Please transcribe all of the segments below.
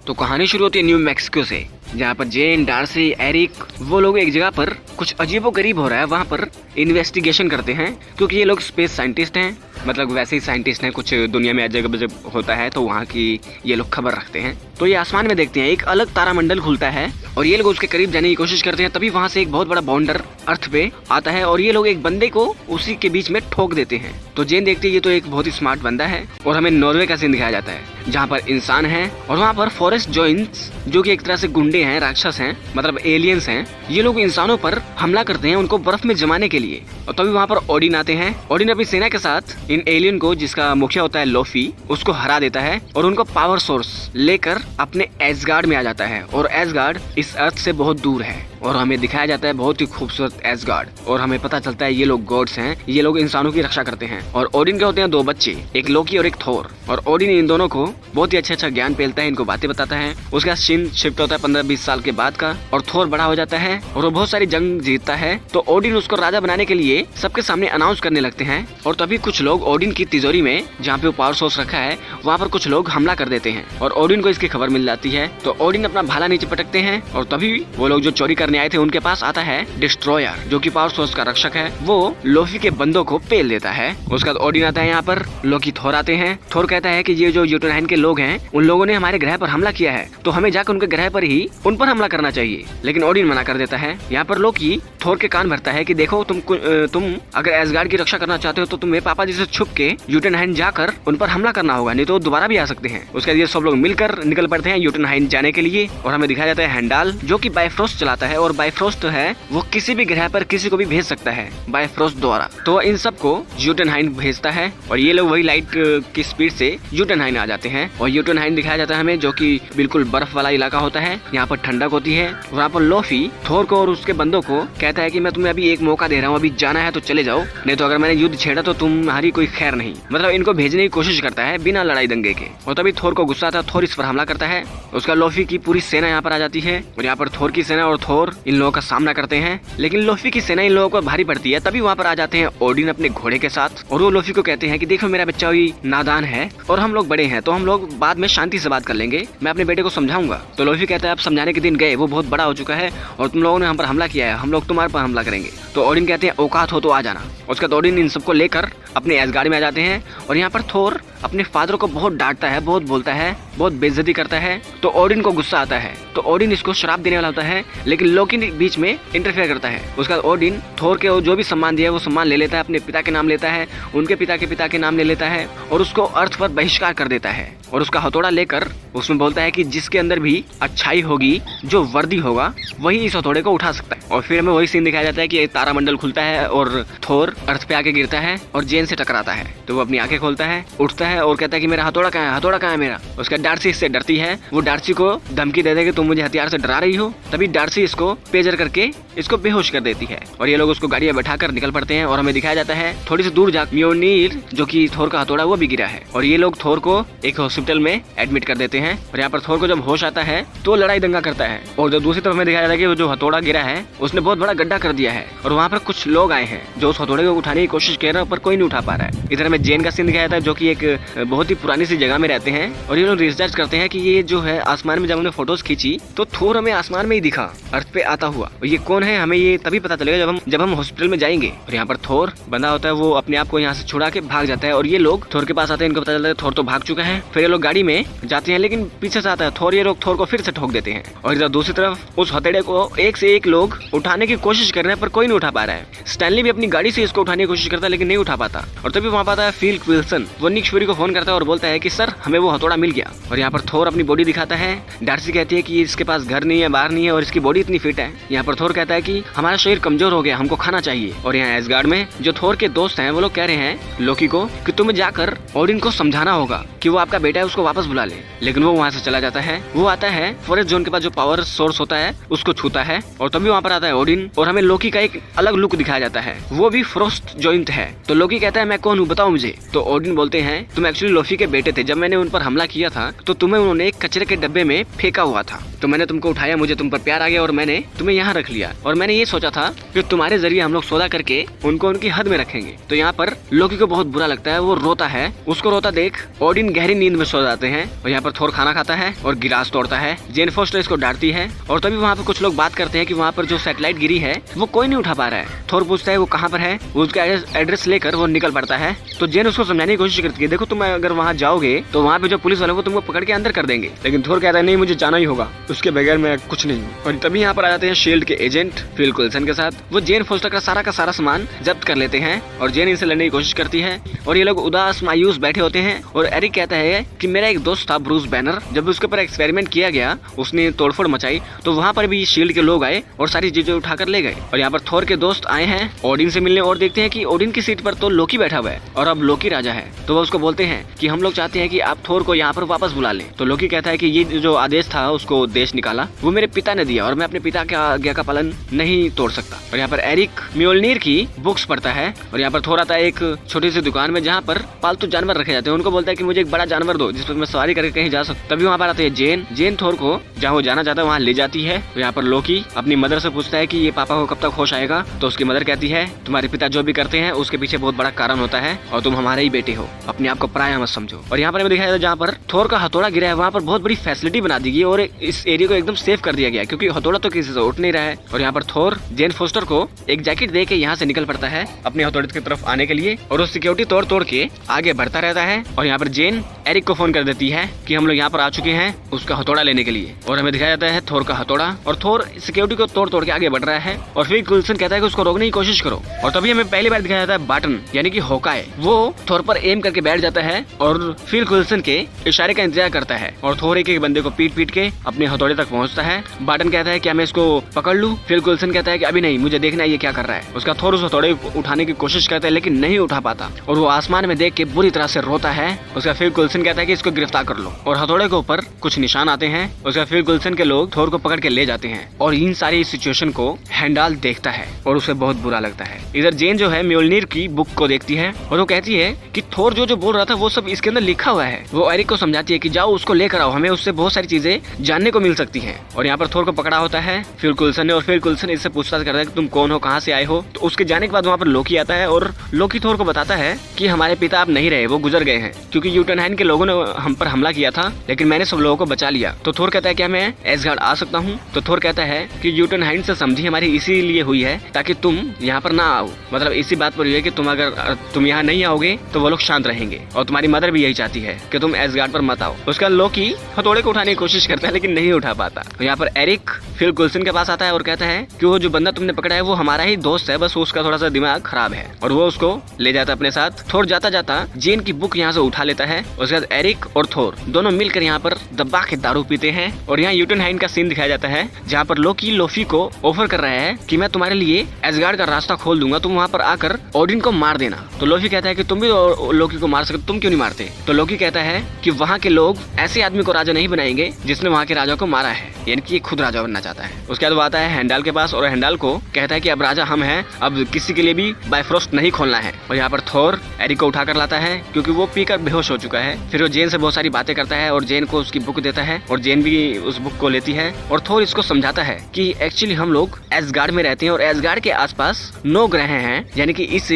तो कहानी शुरू होती है न्यू मैक्सिको से, जहाँ पर जेन, डार्सी, एरिक वो लोग एक जगह पर कुछ अजीबोगरीब हो रहा है वहाँ पर इन्वेस्टिगेशन करते हैं, क्योंकि ये लोग स्पेस साइंटिस्ट हैं। मतलब वैसे ही साइंटिस्ट हैं, कुछ दुनिया में अजब गजब होता है तो वहाँ की ये लोग खबर रखते हैं। तो ये आसमान में देखते हैं एक अलग तारामंडल खुलता है और ये लोग उसके करीब जाने की कोशिश करते हैं। तभी वहाँ से एक बहुत बड़ा बाउंडर अर्थ पे आता है और ये लोग एक बंदे को उसी के बीच में ठोक देते हैं। तो जेन देखती है ये तो एक बहुत ही स्मार्ट बंदा है और हमें नॉर्वे का सीन दिखाया जाता है जहाँ पर इंसान है और वहाँ पर फॉरेस्ट जॉइंट्स जो कि एक तरह से गुंडे हैं, राक्षस हैं, मतलब एलियंस हैं। ये लोग इंसानों पर हमला करते हैं उनको बर्फ में जमाने के लिए। और तभी वहाँ पर ओडिन आते हैं। ओडिन अपनी सेना के साथ इन एलियन को, जिसका मुखिया होता है लोफी, उसको हरा देता है और उनको पावर सोर्स लेकर अपने एसगार्ड में आ जाता है। और एसगार्ड इस अर्थ से बहुत दूर है और हमें दिखाया जाता है बहुत ही खूबसूरत एसगार्ड। और हमें पता चलता है ये लोग गॉड्स हैं, ये लोग इंसानों की रक्षा करते हैं। और ओडिन के होते हैं 2 बच्चे, एक लोकी और एक थोर। और ओडिन इन दोनों को बहुत ही अच्छा ज्ञान पेलता है, इनको बातें बताता है। उसका सीन शिफ्ट होता है 15-20 साल के बाद का और थोर बड़ा हो जाता है और वो बहुत सारी जंग जीतता है। तो ओडिन उसको राजा बनाने के लिए सबके सामने अनाउंस करने लगते हैं। और तभी कुछ लोग ओडिन की तिजोरी में, जहाँ पे वो पावर सोर्स रखा है, वहाँ पर कुछ लोग हमला कर देते हैं और ओडिन को इसकी खबर मिल जाती है। तो ओडिन अपना भाला नीचे पटकते हैं और तभी वो लोग जो चोरी करने आए थे उनके पास आता है डिस्ट्रॉयर, जो कि पावर सोर्स का रक्षक है। वो लोफी के बंदों को पेल देता है। उसके बाद ओडिन आता है यहाँ पर, लोकी थोर आते हैं। थोर कहता है कि ये जो यूटनहाइन के लोग हैं उन लोगों ने हमारे ग्रह पर हमला किया है, तो हमें जाकर उनके ग्रह पर ही उन पर हमला करना चाहिए। लेकिन ओडिन मना कर देता है। यहाँ पर लोकी थोर के कान भरता है कि देखो तुम अगर एसगार्ड की रक्षा करना चाहते हो तो तुम्हें पापा जी से छुप के यूटनहाइन जाकर उन पर हमला करना होगा, नहीं तो दोबारा भी आ सकते हैं। उसके बाद ये सब लोग मिलकर निकल पड़ते हैं यूटनहाइन जाने के लिए। और हमें दिखाया जाता है हेंडाल, जो कि बायफ्रोस्ट चलाता है और बायफ्रोस्ट है वो किसी भी ग्रह पर किसी को भी भेज सकता है बायफ्रोस्ट द्वारा। तो इन सबको यूटनहाइन भेजता है और ये लोग वही लाइट की स्पीड से यूटनहाइन आ जाते हैं। और यूटनहाइन दिखाया जाता है हमें, जो कि बिल्कुल बर्फ वाला इलाका होता है, यहाँ पर ठंडक होती है। वहाँ पर लोफी थोर को और उसके बंदों को कहता है कि मैं तुम्हें अभी एक मौका दे रहा हूँ, अभी जाना है तो चले जाओ, नहीं तो अगर मैंने युद्ध छेड़ा तो तुम्हारी कोई खैर नहीं। मतलब इनको भेजने की कोशिश करता है बिना लड़ाई दंगे के। और तभी थोर को गुस्सा आता है, थोर इस पर हमला करता है। उसका लोफी की पूरी सेना यहाँ पर आ जाती है और यहाँ पर थोर की सेना और थोर इन लोगों का सामना करते हैं। लेकिन लोफी की सेना इन लोगों को भारी पड़ती है। तभी वहाँ पर आ जाते हैं ओडिन अपने घोड़े के साथ और वो लोफी को कहते हैं कि देखो मेरा बच्चा भी नादान है और हम लोग बड़े हैं, तो हम लोग बाद में शांति से बात कर लेंगे, मैं अपने बेटे को समझाऊंगा। तो लोफी कहता है अब समझाने के दिन गए, वो बहुत बड़ा हो चुका है और तुम लोगों ने हम पर हमला किया है, हम लोग तुम्हारे पर हमला करेंगे। तो ओडिन कहते हैं औकात हो तो आ जाना। उसके बाद ओडिन इन सबको लेकर अपने एसगार्ड में आ जाते हैं और यहाँ पर थोर अपने फादर को बहुत डांटता है, बहुत बोलता है, बहुत बेइज्जती करता है। तो ओडिन को गुस्सा आता है, तो ओडिन इसको श्राप देने वाला होता है, लेकिन लोकी बीच में इंटरफेयर करता है। उसका ओडिन थोर के जो भी सम्मान दिया है वो सम्मान ले लेता है, अपने पिता के नाम लेता है, उनके पिता के नाम ले लेता है और उसको अर्थ पर बहिष्कार कर देता है। और उसका हथौड़ा लेकर उसमें बोलता है कि जिसके अंदर भी अच्छाई होगी, जो वर्दी होगा, वही इस हथौड़े को उठा सकता है। और फिर हमें वही सीन दिखाया जाता है कि तारामंडल खुलता है और थोर अर्थ पे आके गिरता है और जेन से टकराता है। तो वो अपनी आंखें खोलता है, उठता है और कहता है कि मेरा हथौड़ा कहाँ है, हथौड़ा कहाँ है मेरा। उसका डार्सी इससे डरती है, वो डार्सी को धमकी दे दे कि तुम मुझे हथियार से डरा रही हो। तभी डार्सी इसको पेजर करके इसको बेहोश कर देती है और ये लोग उसको गाड़ी में बैठाकर निकल पड़ते हैं। और हमें दिखाया जाता है थोड़ी सी दूर जाकर म्योनीर, जो कि थोर का हथौड़ा, वो भी गिरा है और ये लोग थोर को एक हॉस्पिटल में एडमिट कर देते हैं। और यहाँ पर थोर को जब होश आता है तो लड़ाई दंगा करता है। और जब दूसरी तरफ हमें दिखाया जाता है कि वो जो हथौड़ा गिरा है उसने बहुत बड़ा गड्ढा कर दिया है और वहाँ पर कुछ लोग आए हैं जो उस हथौड़े को उठाने की कोशिश कर रहे हैं पर कोई नहीं उठा पा रहा है। इधर हमें जेन का सीन दिखाया जाता है, जो कि एक बहुत ही पुरानी सी जगह में रहते हैं और ये लोग रिसर्च करते हैं कि ये जो है आसमान में, जब हमने फोटोज खींची तो थोर हमें आसमान में ही दिखा अर्थ पे आता हुआ। और ये कौन है हमें ये तभी पता चलेगा जब हम हॉस्पिटल में जाएंगे। और यहाँ पर थोर बंदा होता है, वो अपने आप को यहाँ से छुड़ा के भाग जाता है और ये लोग थोर के पास आते हैं, इनको पता चलता है थोर तो भाग चुका है। फिर ये लोग गाड़ी में जाते हैं लेकिन पीछे से आता है थोर, ये लोग थोर को फिर से ठोक देते हैं। और इधर दूसरी तरफ उस हथौड़े को एक से एक लोग उठाने की कोशिश कर रहे हैं पर कोई नहीं उठा पा रहा है। स्टैनली भी अपनी गाड़ी से इसको उठाने की कोशिश करता है लेकिन नहीं उठा पाता। और तभी वहाँ पाता है फील विल्सन, वो निक फ्यूरी को फोन करता है और बोलता है कि सर हमें वो हथौड़ा मिल गया। और यहाँ पर थोर अपनी बॉडी दिखाता है। डार्सी कहती है कि इसके पास घर नहीं है, बाहर नहीं है और इसकी बॉडी इतनी फिट है। यहाँ पर थोर कहता है कि हमारा शरीर कमजोर हो गया, हमको खाना चाहिए। और यहाँ एसगार्ड में जो थोर के दोस्त हैं वो लोग कह रहे हैं लोकी को कि तुम्हें जाकर ओडिन को समझाना होगा कि वो आपका बेटा है, उसको वापस बुला ले। लेकिन वो वहाँ से चला जाता है। वो आता है फॉरेस्ट जोन के पास जो पावर सोर्स होता है उसको छूता है और तभी वहाँ पर आता है ओडिन और हमें लोकी का एक अलग लुक दिखाया जाता है, वो भी फ्रोस्ट जॉइंट है। तो लोकी कहता है मैं कौन हूँ बताओ मुझे। तो ओडिन बोलते हैं तुम एक्चुअली लोफी के बेटे थे, जब मैंने उन पर हमला किया था तो तुम्हें उन्होंने एक कचरे के डब्बे में फेंका हुआ था, तो मैंने तुमको उठाया, मुझे तुम पर प्यार आ गया और मैंने तुम्हें यहाँ रख लिया, और मैंने ये सोचा था कि तुम्हारे जरिए हम लोग सौदा करके उनको उनकी हद में रखेंगे। तो यहाँ पर लोकी को बहुत बुरा लगता है, वो रोता है। उसको रोता देख ओडिन गहरी नींद में सो जाते हैं और यहाँ पर थोर खाना खाता है और गिलास तोड़ता है। जेन फोस्टर इसको डांटती है और तभी वहाँ पर कुछ लोग बात करते हैं कि वहाँ पर जो सैटेलाइट गिरी है वो कोई नहीं उठा पा रहा है। थोर पूछता है वो कहाँ पर है, उसका एड्रेस लेकर वो निकल पड़ता है। तो जेन उसको समझाने की कोशिश करती है, देखो तुम अगर वहाँ जाओगे तो वहाँ पे जो पुलिस वाले वो तुमको पकड़ के अंदर कर देंगे, लेकिन थोर कहता है नहीं मुझे जाना ही होगा, उसके बगैर मैं कुछ नहीं। और तभी यहाँ पर आ जाते हैं शील्ड के एजेंट फिल कोल्सन के साथ। वो जेन फोस्टर का सारा सामान जब्त कर लेते हैं और जेन इनसे लड़ने की कोशिश करती है और ये लोग उदास मायूस बैठे होते हैं। और एरिक कहता है कि मेरा एक दोस्त था ब्रूस बैनर, जब उसके ऊपर एक्सपेरिमेंट किया गया उसने तोड़फोड़ मचाई तो वहाँ पर भी शील्ड के लोग आए और सारी चीजें उठाकर ले गए। और यहाँ पर थोर के दोस्त आए हैं ओडिन से मिलने और देखते हैं कि ओडिन की सीट पर तो लोकी बैठा हुआ है और अब लोकी राजा है। तो वो उसको बोलते हैं कि हम लोग चाहते हैं कि आप थोर को यहाँ पर वापस बुला लें। तो लोकी कहता है कि ये जो आदेश था उसको देश निकाला वो मेरे पिता ने दिया और मैं अपने पिता के आज्ञा का पालन नहीं तोड़ सकता। और यहाँ पर एरिक म्योल्निर की बुक्स पढ़ता है और यहाँ पर थोर आता है एक छोटी सी दुकान में जहाँ पर पालतू जानवर रखे जाते हैं। उनको बोलता है कि मुझे एक बड़ा जानवर दो जिस पर मैं सवारी करके कहीं जा सकूं। तभी वहाँ पर आते हैं जेन थोर को जहाँ वो जाना चाहता है वहाँ ले जाती है। तो यहाँ पर लोकी अपनी मदर से पूछता है कि ये पापा को कब तक होश आएगा। तो उसकी मदर कहती है तुम्हारे पिता जो भी करते हैं उसके पीछे बहुत बड़ा कारण होता है और तुम हमारे ही बेटे हो, अपने आप को पराया मत समझो। और यहाँ पर हमें दिखाया जाता है जहाँ पर थोर का हथौड़ा गिरा है वहाँ पर बहुत बड़ी फैसिलिटी बना दी गई और इस एरिया को एकदम सेफ कर दिया गया क्योंकि हथौड़ा तो किसी से उठ नहीं रहा है। और यहाँ पर थोर जेन फोस्टर को एक जैकेट दे के यहाँ से निकल पड़ता है अपने हथौड़े की तरफ आने के लिए और वो सिक्योरिटी तोड़ के आगे बढ़ता रहता है। और यहाँ पर जेन एरिक को फोन कर देती है कि हम लोग यहाँ पर आ चुके हैं उसका हथौड़ा लेने के लिए। और हमें दिखाया जाता है थोर का हथौड़ा और थोर सिक्योरिटी को तोड़ के आगे बढ़ रहा है और फिर कुल्सन कहता है कि उसको रोकने की कोशिश करो। और तभी हमें पहली बार दिखाया जाता है बाटन यानी कि होकाय, वो थोर पर एम करके बैठ जाता है और फिल कुल्सन के इशारे का इंतजार करता है और थोर एक बंदे को पीट के अपने हथौड़े तक पहुंचता है। बाटन कहता है क्या मैं इसको पकड़ लूं? फिल कुल्सन कहता है कि अभी नहीं, मुझे देखना है ये क्या कर रहा है। उसका थोर उस हथौड़े को उठाने की कोशिश करता है लेकिन नहीं उठा पाता और वो आसमान में देख के बुरी तरह से रोता है। उसका फिल कुल्सन कहता है कि इसको गिरफ्तार कर लो और हथौड़े के ऊपर कुछ निशान आते हैं। उसका फिल कुल्सन के लोग थोर को पकड़ के ले जाते हैं और इन सारी सिचुएशन को हैंडाल देखता है और उसे बहुत बुरा लगता है। इधर जेन जो है म्योल्निर की बुक को देखती है और वो कहती है कि थोर जो बोल रहा था वो सब इसके अंदर लिखा हुआ है। वो एरिक को समझाती है कि जाओ उसको लेकर आओ, हमें उससे बहुत सारी चीजें जानने को मिल सकती हैं। और यहाँ पर थोर को पकड़ा होता है फिल कुल्सन ने और फिल कुल्सन इससे पूछताछ करता है कि तुम कौन हो, कहाँ से आए हो। तो उसके जाने के बाद वहाँ पर लोकी आता है और लोकी थोर को बताता है कि हमारे पिता अब नहीं रहे, वो गुजर गए हैं क्योंकि यूटनहाइन के लोगों ने हम पर हमला किया था लेकिन मैंने सब लोगों को बचा लिया। तो थोर कहता है क्या मैं एसगार्ड आ सकता हूँ? तो थोर कहता है कि यूटनहाइन से समझी हमारी इसीलिए हुई है ताकि तुम यहाँ पर ना आओ, मतलब इसी बात पर हुई है कि तुम यहाँ नहीं आओगे तो वो लोग शांत रहेंगे और तुम्हारी मदर भी यही चाहती है कि तुम एसगार्ड पर मत आओ। उसका लोकी हथौड़े को उठाने की कोशिश करता है लेकिन नहीं उठा पाता। तो यहाँ पर एरिक फिल कुल्सन के पास आता है और कहता है कि वो जो बंदा तुमने पकड़ा है वो हमारा ही दोस्त है, बस उसका थोड़ा सा दिमाग खराब है। और वो उसको ले जाता है अपने साथ। थोर जाता जाता जेन की बुक यहाँ से उठा लेता है। उसके बाद एरिक और थोर दोनों मिलकर यहाँ पर दबा के दारू पीते हैं और यहाँ यूटनहाइन का सीन दिखाया जाता है जहाँ पर लोकी लोफी को ऑफर कर रहा है कि मैं तुम्हारे लिए एसगार्ड का रास्ता खोल दूंगा, तुम वहाँ पर आकर ओडिन को मार देना। तो लोफी कहता है कि तुम भी लोकी को मार सकते, तुम क्यों नहीं मारते? तो लोकी कहता है कि वहाँ के लोग ऐसे आदमी को राजा नहीं बनाएंगे जिसने वहाँ के राजा को मारा है, यानी कि ये खुद राजा बनना चाहता है। उसके बाद वो आता है हैंडाल के पास और हैंडाल को कहता है कि अब राजा हम हैं, अब किसी के लिए भी बायफ्रोस्ट नहीं खोलना है। और यहाँ पर थोर एरिक को उठाकर लाता है क्योंकि वो पीकर बेहोश हो चुका है। फिर वो जेन से बहुत सारी बातें करता है और जेन को उसकी बुक देता है और जेन भी उस बुक को लेती है और थोर इसको समझाता है कि एक्चुअली हम लोग एसगार्ड में रहते हैं और एसगार्ड के आसपास 9 ग्रह हैं, यानी कि इस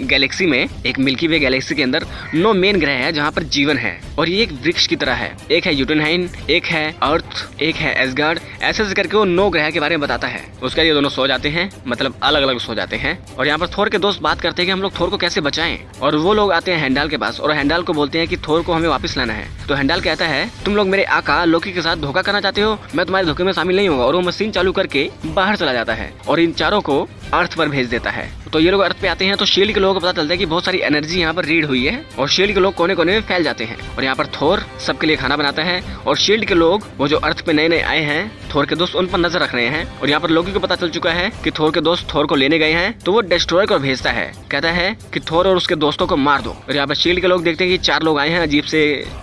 गैलेक्सी में एक मिल्की वे गैलेक्सी के अंदर 9 मेन ग्रह है जहाँ पर जीवन है और ये एक वृक्ष की तरह है। एक है यूटनहाइन, एक है अर्थ, एक है एसगार्ड, ऐसे करके वो 9 ग्रह के बारे में बताता है। उसके ये दोनों सो जाते हैं, मतलब अलग अलग सो जाते हैं। और यहाँ पर थोर के दोस्त बात करते हैं कि हम लोग थोर को कैसे बचाएं और वो लोग आते हैं हैंडाल के पास और हैंडाल को बोलते हैं कि थोर को हमें वापस लाना है। तो हैंडाल कहता है तुम लोग मेरे आका लोकी के साथ धोखा करना चाहते हो, मैं तुम्हारे धोखे में शामिल नहीं होगा। और वो मशीन चालू करके बाहर चला जाता है और इन चारों को अर्थ पर भेज देता है। तो ये लोग अर्थ पे आते हैं तो शील्ड के लोगों को पता चलता है कि बहुत सारी एनर्जी यहाँ पर रीड हुई है और शील्ड के लोग कोने कोने में फैल जाते हैं। और यहाँ पर थोर सबके लिए खाना बनाता है और शील्ड के लोग वो जो अर्थ पे नए नए आए हैं थोर के दोस्त उन पर नजर रख रहे हैं। और यहाँ पर लोकी को पता चल चुका है कि थोर के दोस्त थोर को लेने गए हैं, तो वो डिस्ट्रॉयर को भेजता है, कहता है कि थोर और उसके दोस्तों को मार दो। और यहाँ पर शील्ड के लोग देखते हैं कि 4 लोग आए हैं अजीब से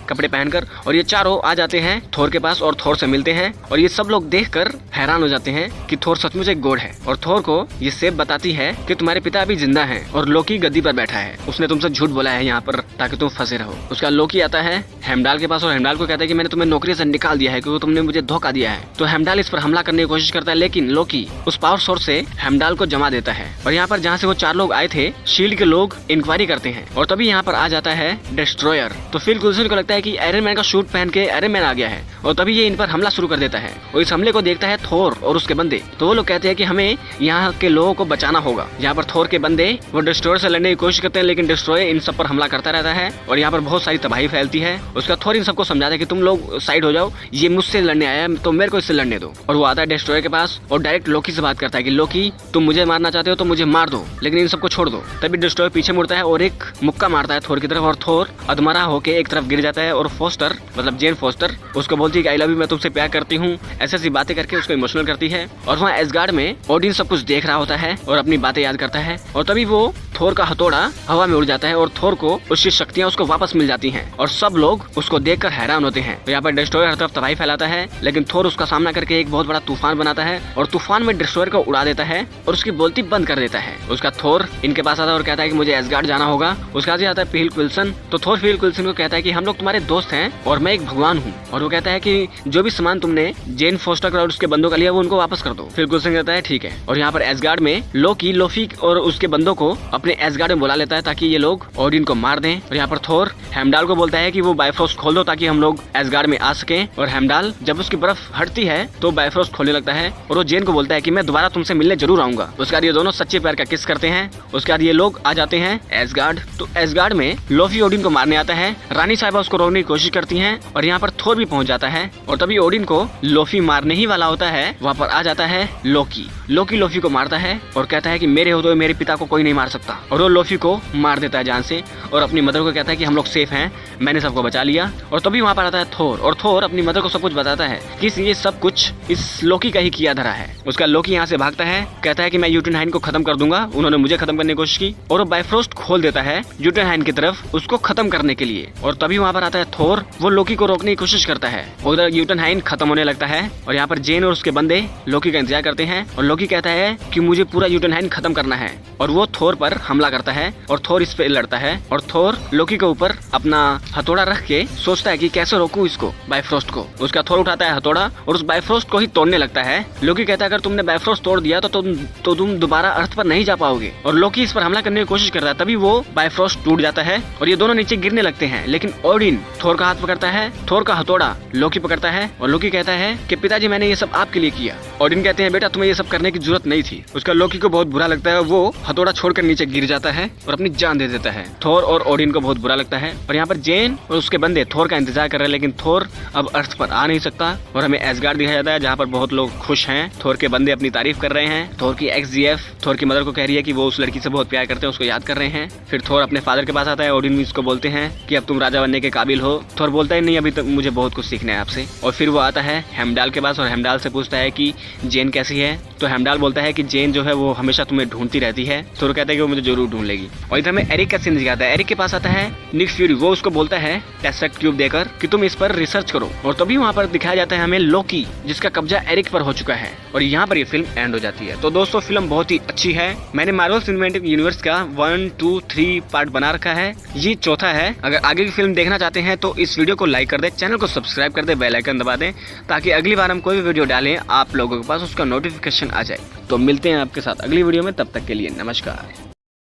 कपड़े पहनकर और ये चारों आ जाते हैं थोर के पास और थोर से मिलते हैं। और ये सब लोग देखकर हैरान हो जाते हैं कि थोर सचमुच एक गॉड है। और थोर को ये सेब बताती है कि तुम्हारे पिता अभी जिंदा हैं और लोकी गद्दी पर बैठा है, उसने तुमसे झूठ बोला है यहाँ पर ताकि तुम फंसे रहो। उसका लोकी आता है हेमडाल के पास और हेमडाल को कहता है कि मैंने तुम्हें नौकरी से निकाल दिया है क्योंकि तुमने मुझे धोखा दिया है। तो हेमडाल इस पर हमला करने की कोशिश करता है, लेकिन लोकी उस पावर सोर्स से हेमडाल को जमा देता है। और यहाँ पर जहाँ से वो 4 लोग आए थे शील्ड के लोग इंक्वायरी करते हैं और तभी यहाँ पर आ जाता है डिस्ट्रॉयर। तो फिल कुल्सन को लगता है कि आयरन मैन का सूट पहन के आयरन मैन आ गया है और तभी ये इन पर हमला शुरू कर देता है। और इस हमले को देखता है थोर और उसके बंदे, तो वो लोग कहते हैं कि हमें यहाँ के लोगों को बचाना होगा। यहाँ पर थोर के बंदे वो डिस्ट्रॉयर से लड़ने की कोशिश करते हैं, लेकिन डिस्ट्रॉयर इन सब पर हमला करता रहता है और यहाँ पर बहुत सारी तबाही फैलती है। उसका थोर इन सबको समझाता है कि तुम लोग साइड हो जाओ, ये मुझसे लड़ने आया है तो मेरे को इससे लड़ने दो। और वो आता है डिस्ट्रॉयर के पास और डायरेक्ट लोकी से बात करता है कि लोकी तुम मुझे मारना चाहते हो तो मुझे मार दो, लेकिन इन सबको छोड़ दो। तभी डिस्ट्रॉयर पीछे मुड़ता है और एक मुक्का मारता है थोर की तरफ और थोर अधमरा होके एक तरफ गिर जाता है। और फोस्टर मतलब जेन फोस्टर उसको बोलती है कि आई लव यू, मैं तुमसे प्यार करती हूँ, ऐसी बातें करके उसको इमोशनल करती है। और वहाँ एसगार्ड में ओडिन सब कुछ देख रहा होता है और अपनी बातें याद करता है और तभी वो थोर का हथौड़ा हवा में उड़ जाता है और थोर को उसकी शक्तियां उसको वापस मिल जाती हैं और सब लोग उसको देखकर हैरान होते हैं। तो यहाँ पर डिस्ट्रॉयर हर तरफ तबाही फैलाता है, लेकिन थोर उसका सामना करके एक बहुत बड़ा तूफान बनाता है और तूफान में डिस्ट्रॉयर को उड़ा देता है और उसकी बोलती बंद कर देता है। उसका थोर इनके पास आता है और कहता है कि मुझे एसगार्ड जाना होगा। उसका आता है फिल कुल्सन, तो थोर फिल कुल्सन को कहता है कि हम लोग तुम्हारे दोस्त हैं और मैं एक भगवान हूँ। और वो कहता है कि जो भी सामान तुमने जेन फोस्टर और उसके बंदों का लिया वो उनको वापस कर दो। फिल कुल्सन कहता है ठीक है। और यहाँ पर एसगार्ड में लोकी लोफी और उसके बंदों को अपने एसगार्ड में बुला लेता है ताकि ये लोग ओडिन को मार दें। और यहाँ पर थोर हेमडाल को बोलता है कि वो बायफ्रोस्ट खोल दो ताकि हम लोग एसगार्ड में आ सके। और हेमडाल जब उसकी बर्फ हटती है तो बायफ्रोस्ट खोलने लगता है और वो जेन को बोलता है कि मैं दोबारा तुमसे मिलने जरूर आऊंगा। उसके बाद ये दोनों सच्चे प्यार का किस करते हैं। उसके बाद ये लोग आ जाते हैं एसगार्ड। तो एसगार्ड में लोफी ओडिन को मारने आता है, रानी साहिबा उसको रोकने की कोशिश करती हैं और यहाँ पर थोर भी पहुंच जाता है। और तभी ओडिन को लोफी मारने ही वाला होता है, वहाँ पर आ जाता है लोकी। लोफी को मारता है और कहता है कि मेरे हो तो मेरे पिता को कोई नहीं मार सकता। और वो लोफी को मार देता है जान से और अपनी मदर को कहता है कि हम लोग सेफ हैं, मैंने सबको बचा लिया। और तभी वहाँ पर आता है थोर और थोर अपनी मदर को सब कुछ बताता है कि ये सब कुछ इस लोकी का ही किया धरा है। उसका लोकी यहाँ से भागता है, कहता है कि मैं यूटनहाइन को खत्म कर दूंगा, उन्होंने मुझे खत्म करने की कोशिश की। और वो बायफ्रोस्ट खोल देता है यूटनहाइन की तरफ उसको खत्म करने के लिए। और तभी वहाँ पर आता है थोर, वो लोकी को रोकने की कोशिश करता है। उधर यूटनहाइन खत्म होने लगता है और यहाँ पर जेन और उसके बंदे लोकी का इंतजार करते हैं। और लोकी कहता है कि मुझे पूरा यूटनहाइन खत्म करना है और वो थोर पर हमला करता है और थोर इस पे लड़ता है। और थोर लोकी के ऊपर अपना हथौड़ा रख के सोचता है कि कैसे रोकूं इसको बायफ्रोस्ट को। उसका थोर उठाता है हथौड़ा और उस बायफ्रोस्ट को ही तोड़ने लगता है। लोकी कहता है अगर तुमने बायफ्रोस्ट तोड़ दिया तो तुम दोबारा अर्थ पर नहीं जा पाओगे। और लोकी इस पर हमला करने की कोशिश करता है, तभी वो बायफ्रोस्ट टूट जाता है और ये दोनों नीचे गिरने लगते हैं। लेकिन ओडिन थोर का हाथ पकड़ता है, थोर का हथौड़ा लोकी पकड़ता है और लोकी कहता है कि पिताजी मैंने ये सब आपके लिए किया। ओडिन कहते हैं बेटा तुम्हें ये सब करने की जरूरत नहीं थी। उसका लोकी को बहुत बुरा लगता है, वो हथौड़ा छोड़कर नीचे गिर जाता है और अपनी जान दे देता है। थोर और ओडिन को बहुत बुरा लगता है और यहाँ पर जेन और उसके बंदे थोर का इंतजार कर रहे हैं, लेकिन थोर अब अर्थ पर आ नहीं सकता। और हमें एसगार्ड दिखाया जाता है जहाँ पर बहुत लोग खुश हैं। थोर के बंदे अपनी तारीफ कर रहे हैं। थोर की XGF थोर की मदर को कह रही है कि वो उस लड़की से बहुत प्यार करते हैं, उसको याद कर रहे हैं। फिर थोर अपने फादर के पास आता है, ओडिन इसको बोलते हैं कि अब तुम राजा बनने के काबिल हो। थोर बोलता है नहीं, अभी तक मुझे बहुत कुछ सीखना है आपसे। और फिर वो आता है हेमडाल के पास और हेमडाल से पूछता है कि जेन कैसी है। तो हेमडाल बोलता है कि जेन जो है वो हमेशा तुम्हें ढूंढती रहती है। थोर कहता है कि वो मुझे जरूर ढूंढ लेगी। और इधर में एरिक का सीन दिखाता है। एरिक के पास आता है निक फ्यूरी, वो उसको बोलता है टेस्सेट ट्यूब देकर कि तुम इस पर रिसर्च करो। और तभी वहाँ पर दिखाया जाता है हमें लोकी, जिसका कब्जा एरिक पर हो चुका है। और यहाँ पर ये फिल्म एंड हो जाती है। तो दोस्तों फिल्म बहुत ही अच्छी है। मैंने मार्वल सिनेमैटिक यूनिवर्स का 1, 2, 3 पार्ट बना रखा है, ये चौथा है। अगर आगे की फिल्म देखना चाहते हैं तो इस वीडियो को लाइक कर दे, चैनल को सब्सक्राइब कर दे, बेल आइकन दबा दें ताकि अगली बार हम कोई भी वीडियो डालें आप लोगों के पास उसका नोटिफिकेशन आ जाए। तो मिलते हैं आपके साथ अगली वीडियो में, तब तक के लिए नमस्कार।